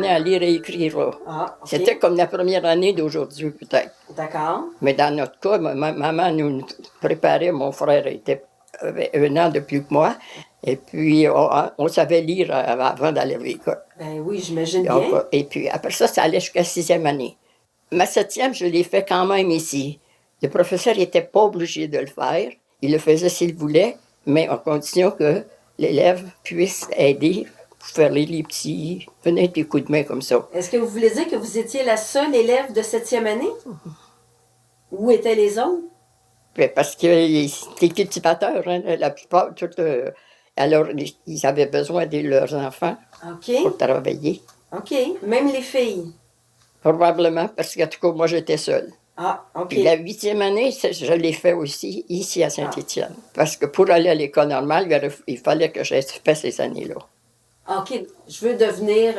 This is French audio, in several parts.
apprenait à lire et écrire, là. Ah, OK. C'était comme la première année d'aujourd'hui, peut-être. D'accord. Mais dans notre cas, maman nous préparait. Mon frère avait 1 an de plus que moi. Et puis, on savait lire avant d'aller à l'école. Ben oui, j'imagine bien. Donc, et puis, après ça allait jusqu'à la 6e année. Ma 7e, je l'ai fait quand même ici. Le professeur n'était pas obligé de le faire. Il le faisait s'il voulait, mais en condition que l'élève puisse aider pour faire les petits, venir des coups de main comme ça. Est-ce que vous voulez dire que vous étiez la seule élève de 7e année? Où étaient les autres? Puis parce qu'ils étaient cultivateurs, hein, la plupart. Alors, ils avaient besoin de leurs enfants pour travailler. OK. Même les filles? Probablement, parce qu'en tout cas, moi, j'étais seule. Ah, OK. Puis la 8e année, je l'ai fait aussi ici à Saint-Étienne. Parce que pour aller à l'école normale, il fallait que j'aie fait ces années-là. OK. Je veux devenir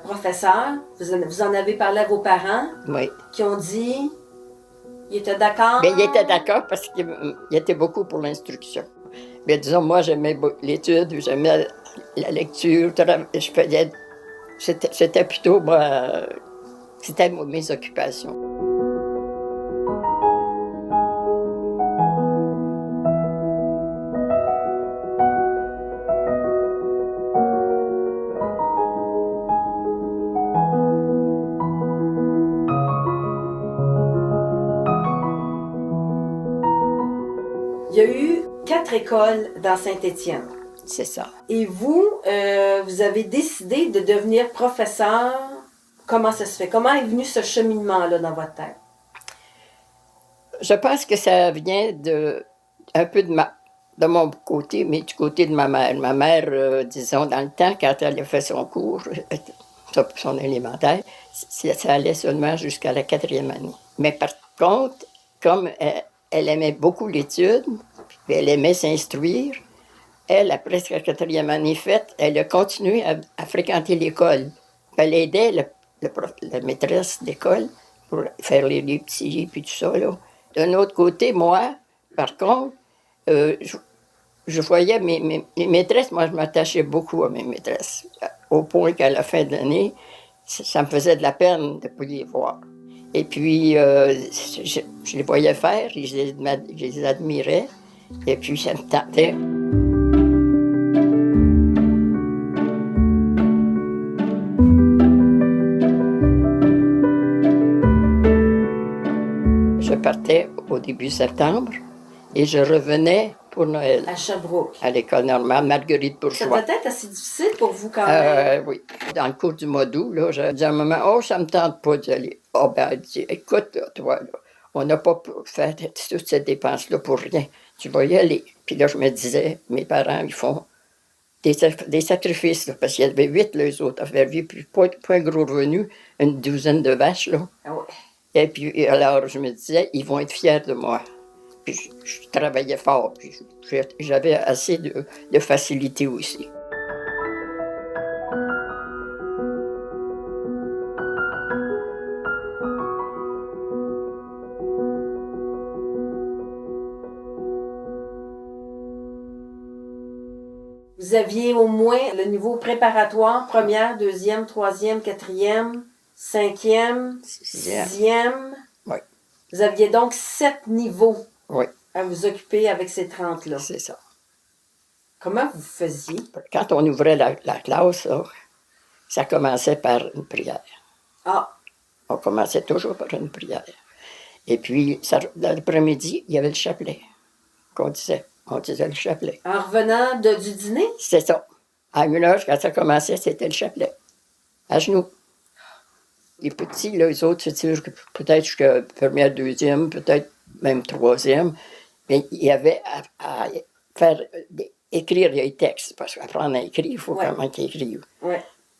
professeur. Vous en avez parlé à vos parents? Oui. Qui ont dit... Ils étaient d'accord? Bien, ils étaient d'accord parce qu'ils étaient beaucoup pour l'instruction. Mais disons, moi, j'aimais l'étude, j'aimais la lecture, je faisais... C'était plutôt, moi... C'était mes occupations. Il y a eu 4 écoles dans Saint-Étienne. C'est ça. Et vous, vous avez décidé de devenir professeur. Comment ça se fait? Comment est venu ce cheminement-là dans votre tête? Je pense que ça vient un peu de mon côté, mais du côté de ma mère. Ma mère, disons, dans le temps, quand elle a fait son cours, son élémentaire, ça allait seulement jusqu'à la 4e année. Mais par contre, comme elle aimait beaucoup l'étude, puis elle aimait s'instruire, elle, après sa 4e année faite, elle a continué à fréquenter l'école. Elle aidait la maîtresse d'école pour faire les petits puis tout ça, là. D'un autre côté, moi, par contre, je voyais mes maîtresses, moi, je m'attachais beaucoup à mes maîtresses, au point qu'à la fin de l'année, ça me faisait de la peine de ne pas les voir. Et puis, je les voyais faire, je les admirais, et puis ça me tentait. Je partais au début septembre et je revenais pour Noël. À Sherbrooke. À l'école normale Marguerite-Bourgeois. Ça doit être assez difficile pour vous quand même. Oui. Dans le cours du mois d'août, là, je dis à maman, « Oh, ça me tente pas d'y aller. » Oh, ben, elle dit, « Écoute, là, toi, là, on n'a pas fait toutes ces dépenses-là pour rien. Tu vas y aller. » Puis là, je me disais, mes parents, ils font des sacrifices, là, parce qu'il y avait 8, là, eux autres, avaient puis pas un gros revenu, une douzaine de vaches, là. Ah ouais. Et puis, alors, je me disais, ils vont être fiers de moi. Puis, je travaillais fort, puis j'avais assez de facilité aussi. Vous aviez au moins le niveau préparatoire, 1e, 2e, 3e, 4e, 5e, 6e. Oui. Vous aviez donc 7 niveaux oui. à vous occuper avec ces 30-là. C'est ça. Comment vous faisiez? Quand on ouvrait la classe, là, ça commençait par une prière. Ah! On commençait toujours par une prière. Et puis, l'après-midi, il y avait le chapelet qu'on disait. On disait le chapelet. En revenant du dîner? C'est ça. À 1h, quand ça commençait, c'était le chapelet. À genoux. Les petits, là, les autres, c'était peut-être jusqu'à 1e, 2e, peut-être même 3e. Mais il y avait à faire écrire les textes. Parce qu'apprendre à écrire, il faut quand même qu'ils écrivent. Oui.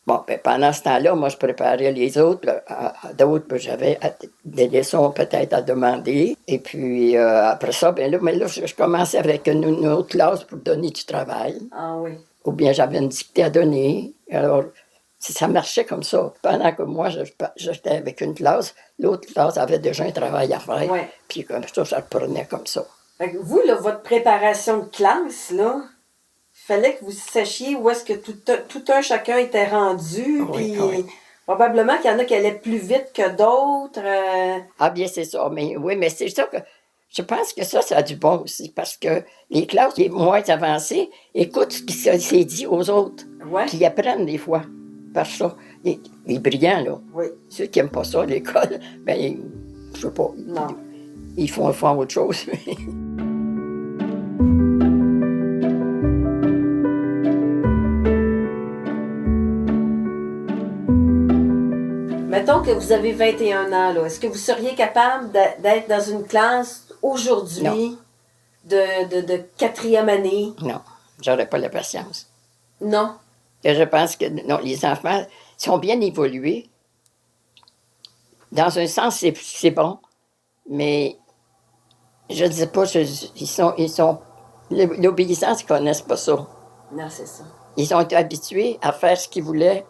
Bon, ben, pendant ce temps-là, moi, je préparais les autres. D'autres, ben, j'avais des leçons peut-être à demander. Et puis, après ça, ben là, je commençais avec une autre classe pour donner du travail. Ah oui. Ou bien j'avais une dictée à donner. Alors, ça marchait comme ça. Pendant que moi, j'étais avec une classe, l'autre classe avait déjà un travail à faire. Oui. Puis comme ça reprenait comme ça. Fait que vous, là, votre préparation de classe, là, il fallait que vous sachiez où est-ce que tout un chacun était rendu. Oui, puis oui. Probablement qu'il y en a qui allaient plus vite que d'autres. Ah bien, c'est ça. Mais oui, mais c'est ça que je pense que ça a du bon aussi, parce que les classes les moins avancées écoutent ce qui s'est dit aux autres, Ouais. puis ils apprennent des fois par ça. Les brillants, là, Oui. ceux qui n'aiment pas ça, l'école, ben, je sais pas, Non. ils font autre chose. Mettons que vous avez 21 ans, là. Est-ce que vous seriez capable d'être dans une classe aujourd'hui de quatrième année? Non, j'aurais pas la patience. Non. Et je pense que non, les enfants sont bien évolués. Dans un sens, c'est bon, mais je ne sais pas, l'obéissance, ils ne connaissent pas ça. Non, c'est ça. Ils ont été habitués à faire ce qu'ils voulaient.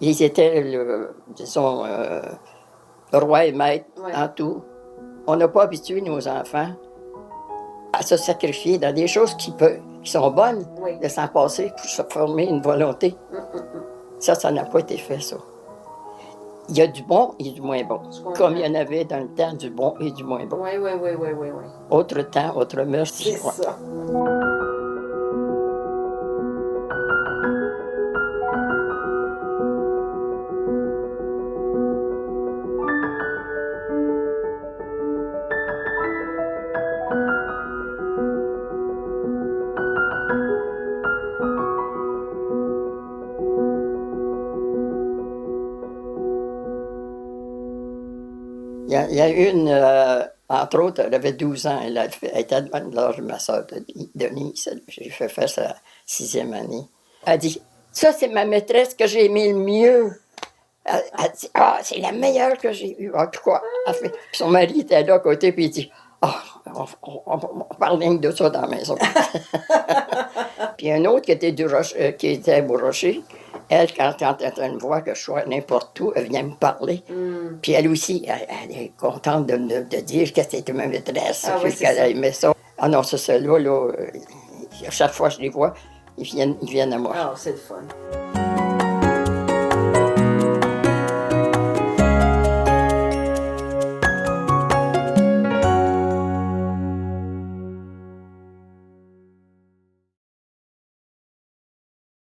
Ils étaient, disons, roi et maître en tout. On n'a pas habitué nos enfants à se sacrifier dans des choses qui sont bonnes, de s'en passer pour se former une volonté. Ça n'a pas été fait, ça. Il y a du bon et du moins bon. Comme il y en avait dans le temps du bon et du moins bon. Oui. Autre temps, autre mœurs. C'est ça. Il y a une, entre autres, elle avait 12 ans, elle était de l'âge de ma soeur Denise. J'ai fait faire sa 6e année. Elle dit, ça c'est ma maîtresse que j'ai aimée le mieux. Elle dit, ah, c'est la meilleure que j'ai eue. En tout cas, puis son mari était là à côté, puis il dit, ah, on parle rien que de ça dans la maison. Puis un autre qui était au Rocher, elle, quand elle me voit que je sois n'importe où, elle vient me parler. Puis elle aussi, elle est contente de dire que c'était ma maîtresse, qu'elle aimait ça. Ah non, c'est celle-là, à chaque fois que je les vois, ils viennent à moi. Ah, c'est le fun.